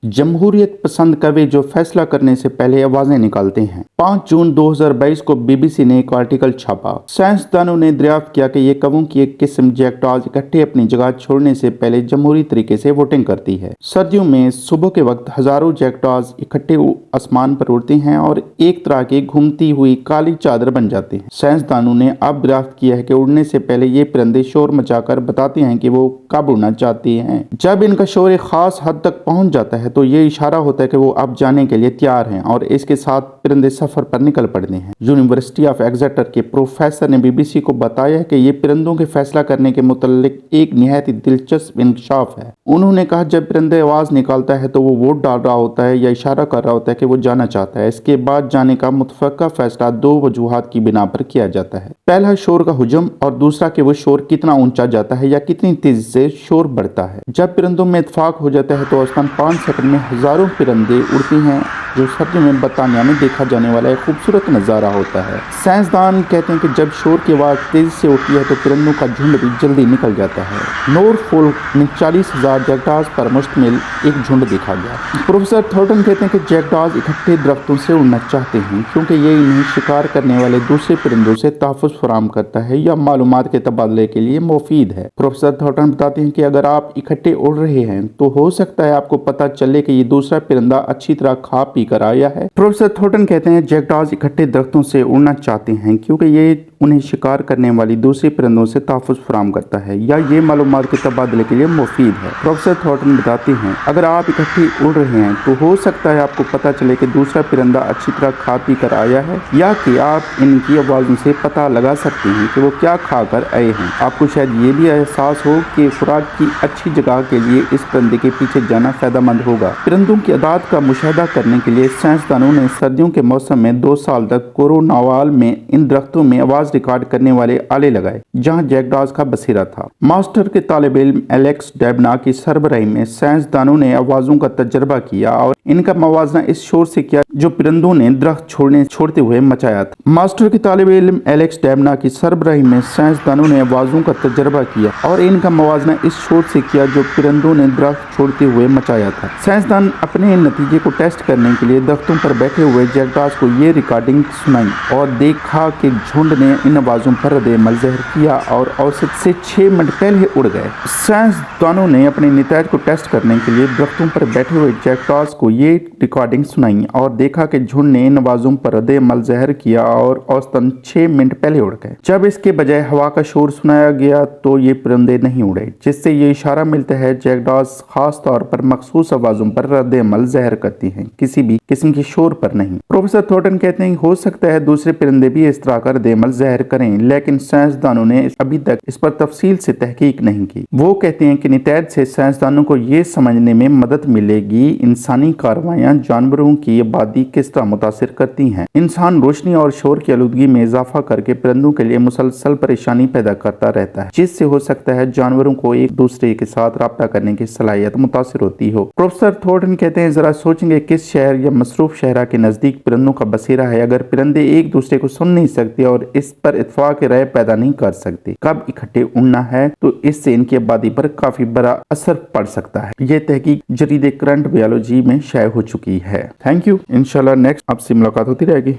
जमहूरियत पसंद कवि जो फैसला करने से पहले आवाजें निकालते हैं। 5 जून 2022 को बीबीसी ने एक आर्टिकल छापा। साइंसदानों ने दरियाफ्त किया कि ये कवों की एक किस्म जैकटॉज इकट्ठे अपनी जगह छोड़ने से पहले जमहूरी तरीके से वोटिंग करती है। सर्दियों में सुबह के वक्त हजारों जैकटॉज इकट्ठे आसमान पर उड़ते हैं और एक तरह की घूमती हुई काली चादर बन जाते हैं। साइंसदानों ने अब दरियाफ्त किया है कि उड़ने से पहले ये परिंदे शोर मचाकर बताते हैं कि वो कब उड़ना चाहते हैं। जब इनका शोर एक खास हद तक पहुंच जाता है तो ये इशारा होता है कि वो अब जाने के लिए तैयार हैं और इसके साथ परिंदे सफर पर निकल पड़ते हैं। यूनिवर्सिटी ऑफ एक्सेटर के प्रोफेसर ने बीबीसी को बताया कि ये परिंदों के फैसला करने के मुतल्लिक एक निहायत ही दिलचस्प इंकशाफ है। उन्होंने कहा, जब परिंदे आवाज निकालता है तो वो वोट डाल रहा होता है या इशारा कर रहा होता है कि वो जाना चाहता है। इसके बाद जाने का मुतफ़क्का फैसला 2 वजूहात की बिना पर किया जाता है। पहला शोर का हुजूम और दूसरा कि वो शोर कितना ऊंचा जाता है या कितनी तेजी से शोर बढ़ता है। जब परिंदों में इत्तेफाक हो जाता है तो औसतन 5 सेकंड में हजारों परिंदे उड़ते हैं, जो सर्दियों में बरतानिया में देखा जाने वाला एक खूबसूरत नज़ारा होता है। साइंसदान कहते हैं कि जब शोर की आवाज़ तेजी से उठती है तो परिंदों का झुंड भी जल्दी निकल जाता है। नॉरफोल्क में 40,000 जैकटॉज पर मुश्तमिल एक झुंड देखा गया। प्रोफेसर थॉर्टन कहते हैं कि जैकटॉज इकट्ठे दरख्तों से उड़ना चाहते हैं क्योंकि ये इन्हें शिकार करने वाले दूसरे परिंदों से तहफ़्फ़ुज़ फराहम करता है या मालूमात के तबादले के लिए मुफीद है। प्रोफेसर थॉर्टन बताते हैं कि अगर आप इकट्ठे उड़ रहे हैं तो हो सकता है आपको पता चले कि ये दूसरा परिंदा अच्छी तरह खा पी कर आया है। प्रोफेसर थॉर्टन कहते हैं जैकटॉज इकट्ठे दरख्तों से उड़ना चाहते हैं क्योंकि ये उन्हें शिकार करने वाली दूसरे परिंदों से तहफ़्फ़ुज़ फराहम करता है या ये मालूमात के तबादले के लिए मुफीद है। प्रोफेसर थॉर्टन बताते हैं, अगर आप इकट्ठे उड़ रहे हैं तो हो सकता है आपको पता चले कि दूसरा परिंदा अच्छी तरह खा पी कर आया है या कि आप इनकी आवाज़ों से पता लगा सकते हैं कि वो क्या खा कर आए हैं। आपको शायद ये भी एहसास हो कि खुराक की अच्छी जगह के लिए इस परिंदे के पीछे जाना फ़ायदेमंद होगा। परिंदों की आदात का मुशाहिदा करने के लिए साइंसदानों ने सर्दियों के मौसम में 2 साल तक कोरोनावाल में इन दरख्तों में आवाज़ रिकॉर्ड करने वाले आले लगाए जहां जैकटॉज का बसेरा था। मास्टर के तालिब इल्म एलेक्स डेबना की सरबराही में साइंसदानों ने आवाज़ों का तजर्बा किया और इनका मवाजना इस शोर से किया जो परिंदों ने दरख्त छोड़ते हुए मचाया था। मास्टर के तालिब इल्म एलेक्स डेबना की सरबराही में साइंसदानों ने आवाज़ों का तजर्बा किया और इनका मवाजना इस शोर से किया जो परिंदों ने दरख्त छोड़ते हुए मचाया था। साइंसदान अपने नतीजे को टेस्ट करने के लिए दरख्तों पर बैठे हुए जैकटॉज को ये रिकॉर्डिंग सुनाई और देखा कि झुंड ने इन आवाज़ों पर रद्द-ए-अमल ज़ाहिर किया और औसत से 6 मिनट पहले उड़ गए। साइंसदानों ने अपने नतीजे को टेस्ट करने के लिए दरख्तों पर बैठे हुए जैकटॉज को ये रिकॉर्डिंग सुनाई और देखा कि झुंड ने इन आवाज़ों पर रद्द-ए-अमल ज़ाहिर किया और औसतन 6 मिनट पहले उड़ गए। जब इसके बजाय हवा का शोर सुनाया गया तो ये परिंदे नहीं उड़े, जिससे ये इशारा मिलता है जैकटॉज खास तौर पर मखसूस आवाज़ों पर रद्द-ए-अमल ज़ाहिर करती हैं, किसी भी किस्म के शोर पर नहीं। प्रोफेसर थॉर्टन कहते हैं हो सकता है दूसरे परिंदे भी इस तरह का रद्द-ए-अमल ज़ाहिर करें, लेकिन साइंसदानों ने अभी तक इस पर तफसील से तहकीक नहीं की। वो कहते हैं कि नतीजे से साइंसदानों को ये समझने में मदद मिलेगी इंसानी कार्रवाइयाँ जानवरों की आबादी किस तरह मुतासिर करती हैं। इंसान रोशनी और शोर की आलूदगी में इजाफा करके परिंदों के लिए मुसलसल परेशानी पैदा करता रहता है, जिससे हो सकता है जानवरों को एक दूसरे के साथ राब्ता करने की सलाहियत मुतासिर होती हो। प्रोफेसर थॉर्टन कहते हैं, जरा सोचेंगे किस शहर या मसरूफ शहरा के नजदीक परिंदों का बसेरा है। अगर परिंदे एक दूसरे को सुन नहीं सकते और इस पर इत्तेफाक राय पैदा नहीं कर सकते कब इकट्ठे उड़ना है, तो इससे इनकी आबादी पर काफी बड़ा असर पड़ सकता है। ये तहकीक जरीदे करंट बायोलॉजी में शाया हो चुकी है। Thank you. इंशाल्लाह नेक्स्ट आपसे मुलाकात होती रहेगी।